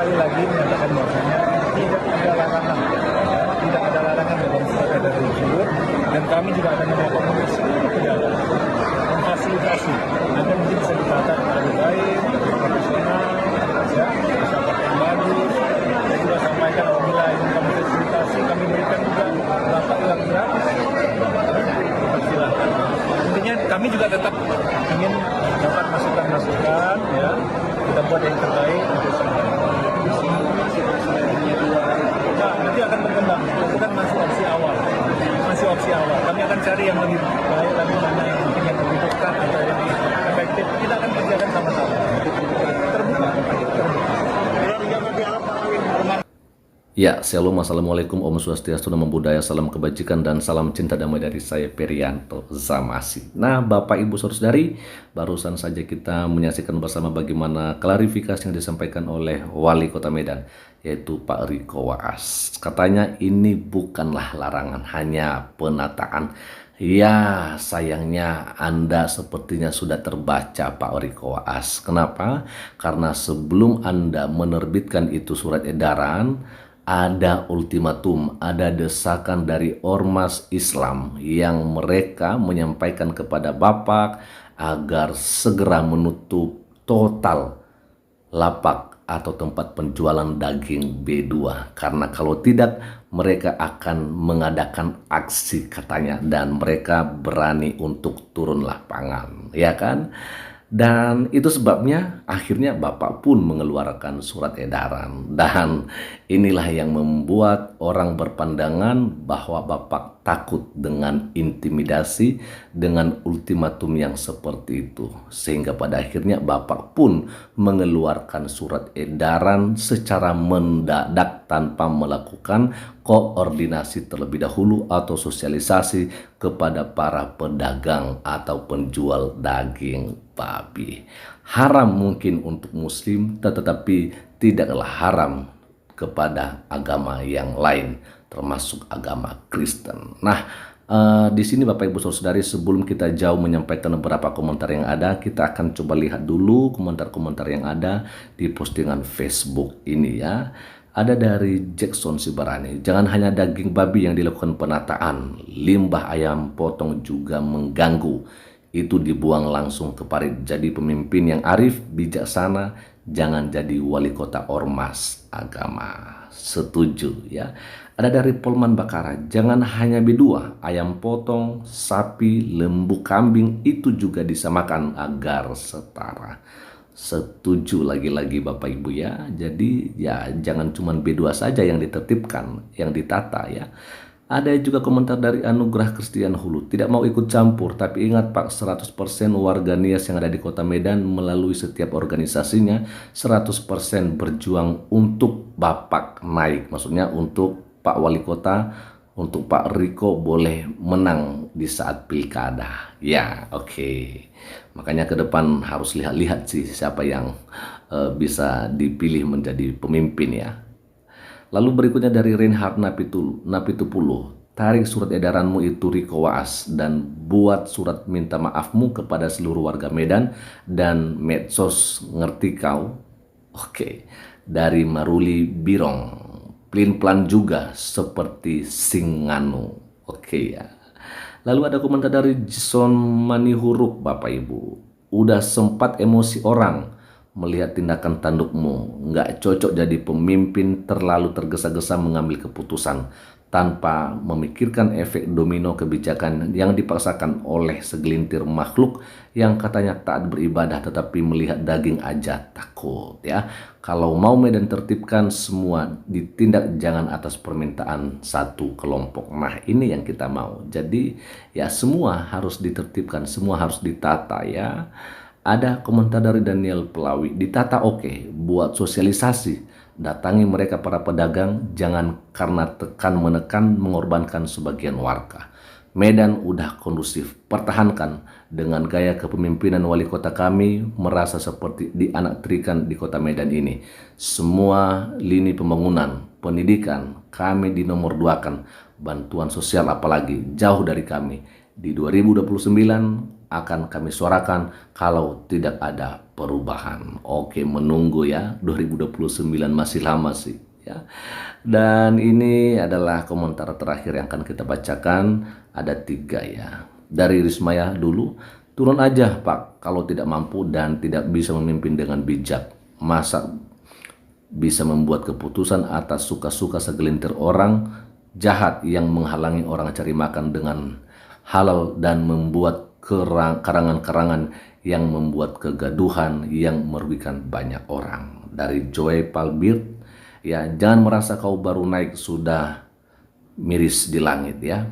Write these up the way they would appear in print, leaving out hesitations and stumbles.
sekali lagi menyatakan bahwasanya tidak ada larangan, tidak ada larangan dalam surat edaran tersebut, dan kami juga akan mengakomodir seluruh pedagang, memfasilitasi agar mungkin bisa ditata dengan lebih baik, profesional, ya, bisa pakai yang bagus. Saya juga sampaikan apabila ingin kami fasilitasi, kami berikan juga lapak yang gratis. Silakan. Intinya kami juga tetap ingin dapat masukan-masukan, ya, kita buat yang terbaik untuk semua. Nah, nanti akan berkembang. Itu kan masih opsi awal. Masih opsi awal. Kami akan cari yang lebih baik lagi, mana yang mungkin yang lebih dekat atau yang lebih efektif. Kita akan kerjakan sama-sama. Terbuka. Ya, Shalom, Assalamualaikum, Om Swastiastu, Namo Buddhaya, salam kebajikan dan salam cinta damai dari saya Perianto Zamasi. Nah, Bapak Ibu Saudari, barusan saja kita menyaksikan bersama bagaimana klarifikasi yang disampaikan oleh Wali Kota Medan, yaitu Pak Riko Waas. Katanya ini bukanlah larangan, hanya penataan. Ya, sayangnya Anda sepertinya sudah terbaca Pak Riko Waas. Kenapa? Karena sebelum Anda menerbitkan itu surat edaran, ada ultimatum, ada desakan dari ormas Islam yang mereka menyampaikan kepada Bapak agar segera menutup total lapak atau tempat penjualan daging B2, karena kalau tidak mereka akan mengadakan aksi katanya, dan mereka berani untuk turun lapangan, ya kan? Dan itu sebabnya akhirnya Bapak pun mengeluarkan surat edaran, dan inilah yang membuat orang berpandangan bahwa Bapak takut dengan intimidasi, dengan ultimatum yang seperti itu, sehingga pada akhirnya Bapak pun mengeluarkan surat edaran secara mendadak tanpa melakukan koordinasi terlebih dahulu atau sosialisasi kepada para pedagang atau penjual daging babi. Haram mungkin untuk muslim, tetapi tidaklah haram kepada agama yang lain, termasuk agama Kristen. Nah, di sini Bapak Ibu Saudari, sebelum kita jauh menyampaikan beberapa komentar yang ada, kita akan coba lihat dulu komentar-komentar yang ada di postingan Facebook ini, ya. Ada dari Jackson Sibarani, jangan hanya daging babi yang dilakukan penataan, limbah ayam potong juga mengganggu. Itu dibuang langsung ke parit. Jadi pemimpin yang arif, bijaksana, jangan jadi wali kota ormas agama. Setuju, ya. Ada dari Polman Bakara, jangan hanya B2, ayam potong, sapi, lembu, kambing itu juga disamakan agar setara. Setuju lagi-lagi Bapak Ibu, ya. Jadi ya jangan cuma B2 saja yang ditertibkan, yang ditata, ya. Ada juga komentar dari Anugerah Kristian Hulu, tidak mau ikut campur, tapi ingat Pak, 100% warga Nias yang ada di Kota Medan melalui setiap organisasinya 100% berjuang untuk Bapak naik. Maksudnya untuk Pak Wali Kota, untuk Pak Riko boleh menang di saat pilkada. Ya, oke. Makanya ke depan harus lihat-lihat sih siapa yang bisa dipilih menjadi pemimpin, ya. Lalu berikutnya dari Reinhard Napitupulu, tarik surat edaranmu itu Riko Waas dan buat surat minta maafmu kepada seluruh warga Medan dan medsos, ngerti kau? Oke. Dari Maruli Birong, plin-plan juga seperti Singanu. Oke, ya. Lalu ada komentar dari Jason Manihuruk, Bapak Ibu. Udah sempat emosi orang melihat tindakan tandukmu. Nggak cocok jadi pemimpin, terlalu tergesa-gesa mengambil keputusan tanpa memikirkan efek domino kebijakan yang dipaksakan oleh segelintir makhluk yang katanya taat beribadah tetapi melihat daging aja takut, ya. Kalau mau Medan tertibkan, semua ditindak, jangan atas permintaan satu kelompok. Nah, ini yang kita mau. Jadi ya semua harus ditertibkan, semua harus ditata, ya. Ada komentar dari Daniel Pelawi, ditata oke, buat sosialisasi, datangi mereka para pedagang, jangan karena tekan menekan mengorbankan sebagian warga. Medan udah kondusif, pertahankan. Dengan gaya kepemimpinan wali kota kami, merasa seperti dianaktrikan di kota Medan ini. Semua lini pembangunan, pendidikan, kami dinomor duakan. Bantuan sosial apalagi, jauh dari kami. Di 2029 akan kami suarakan kalau tidak ada perubahan. Oke, menunggu ya, 2029 masih lama sih ya. Dan ini adalah komentar terakhir yang akan kita bacakan, ada 3 ya. Dari Rismaya dulu, turun aja Pak kalau tidak mampu dan tidak bisa memimpin dengan bijak. Masa bisa membuat keputusan atas suka-suka segelintir orang jahat yang menghalangi orang cari makan dengan halal dan membuat karangan-karangan yang membuat kegaduhan yang merugikan banyak orang. Dari Joy Palbir, ya, jangan merasa kau baru naik sudah miris di langit ya.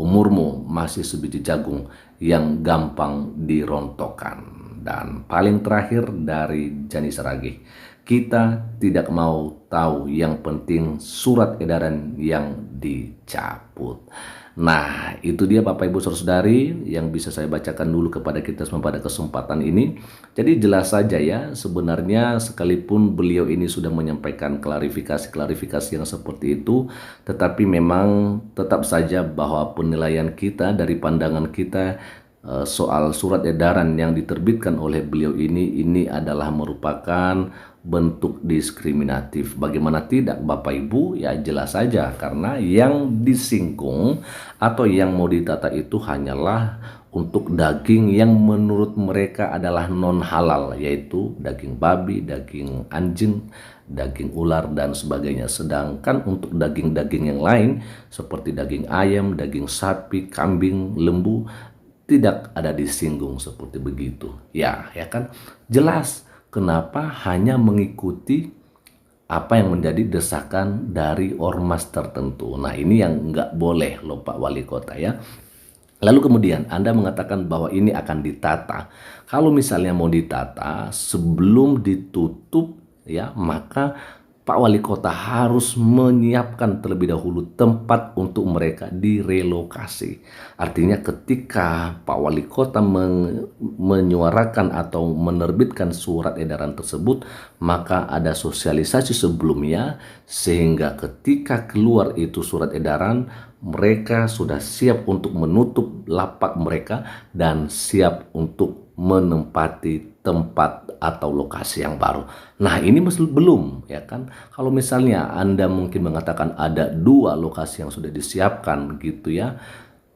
Umurmu masih sebiji jagung yang gampang dirontokkan. Dan paling terakhir dari Jani Saragih, kita tidak mau tahu, yang penting surat edaran yang dicabut. Nah, itu dia Bapak Ibu Saudari yang bisa saya bacakan dulu kepada kita semua pada kesempatan ini. Jadi jelas saja ya, sebenarnya sekalipun beliau ini sudah menyampaikan klarifikasi yang seperti itu, tetapi memang tetap saja bahwa penilaian kita dari pandangan kita soal surat edaran yang diterbitkan oleh beliau ini adalah merupakan bentuk diskriminatif. Bagaimana tidak Bapak Ibu? Ya jelas saja, karena yang disinggung atau yang mau ditata itu hanyalah untuk daging yang menurut mereka adalah non halal, yaitu daging babi, daging anjing, daging ular dan sebagainya. Sedangkan untuk daging-daging yang lain seperti daging ayam, daging sapi, kambing, lembu tidak ada disinggung seperti begitu. Ya kan? Jelas kenapa hanya mengikuti apa yang menjadi desakan dari ormas tertentu. Nah, ini yang nggak boleh loh Pak Wali Kota ya. Lalu kemudian Anda mengatakan bahwa ini akan ditata. Kalau misalnya mau ditata sebelum ditutup ya, maka Pak Wali Kota harus menyiapkan terlebih dahulu tempat untuk mereka direlokasi. Artinya ketika Pak Wali Kota menyuarakan atau menerbitkan surat edaran tersebut, maka ada sosialisasi sebelumnya sehingga ketika keluar itu surat edaran, mereka sudah siap untuk menutup lapak mereka dan siap untuk menempati tempat atau lokasi yang baru. Nah, ini masih belum ya kan. Kalau misalnya Anda mungkin mengatakan ada 2 lokasi yang sudah disiapkan gitu ya,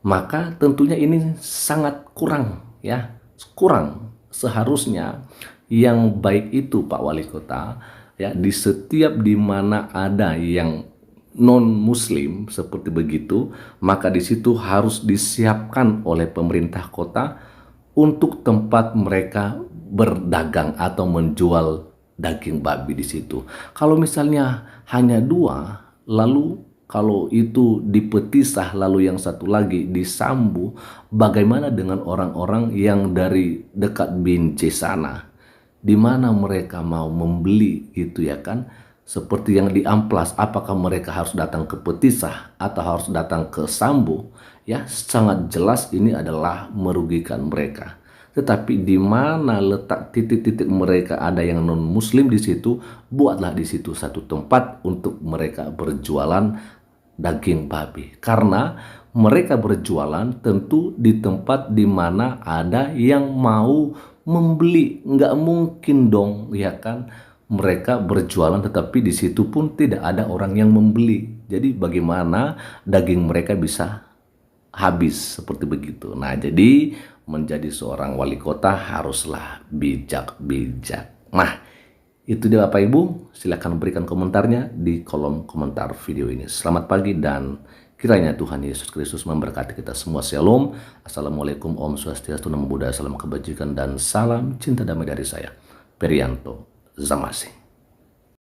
maka tentunya ini sangat kurang ya. Kurang. Seharusnya yang baik itu Pak Wali Kota ya, di setiap di mana ada yang non muslim seperti begitu, maka di situ harus disiapkan oleh pemerintah kota untuk tempat mereka berdagang atau menjual daging babi di situ. Kalau misalnya hanya 2, lalu kalau itu dipetisah lalu yang satu lagi disambu, bagaimana dengan orang-orang yang dari dekat Binjai sana? Di mana mereka mau membeli gitu ya kan? Seperti yang di Amplas, apakah mereka harus datang ke Petisah atau harus datang ke Sambu? Ya, sangat jelas ini adalah merugikan mereka. Tetapi di mana letak titik-titik mereka ada yang non muslim di situ, buatlah di situ satu tempat untuk mereka berjualan daging babi. Karena mereka berjualan tentu di tempat di mana ada yang mau membeli. Nggak mungkin dong ya kan, mereka berjualan tetapi di situ pun tidak ada orang yang membeli. Jadi bagaimana daging mereka bisa habis seperti begitu. Nah, jadi menjadi seorang wali kota haruslah bijak-bijak. Nah, itu dia Bapak Ibu. Silakan berikan komentarnya di kolom komentar video ini. Selamat pagi dan kiranya Tuhan Yesus Kristus memberkati kita semua. Shalom. Assalamualaikum. Om Swastiastu. Namo Buddhaya. Salam kebajikan dan salam cinta damai dari saya, Perianto Zamasi.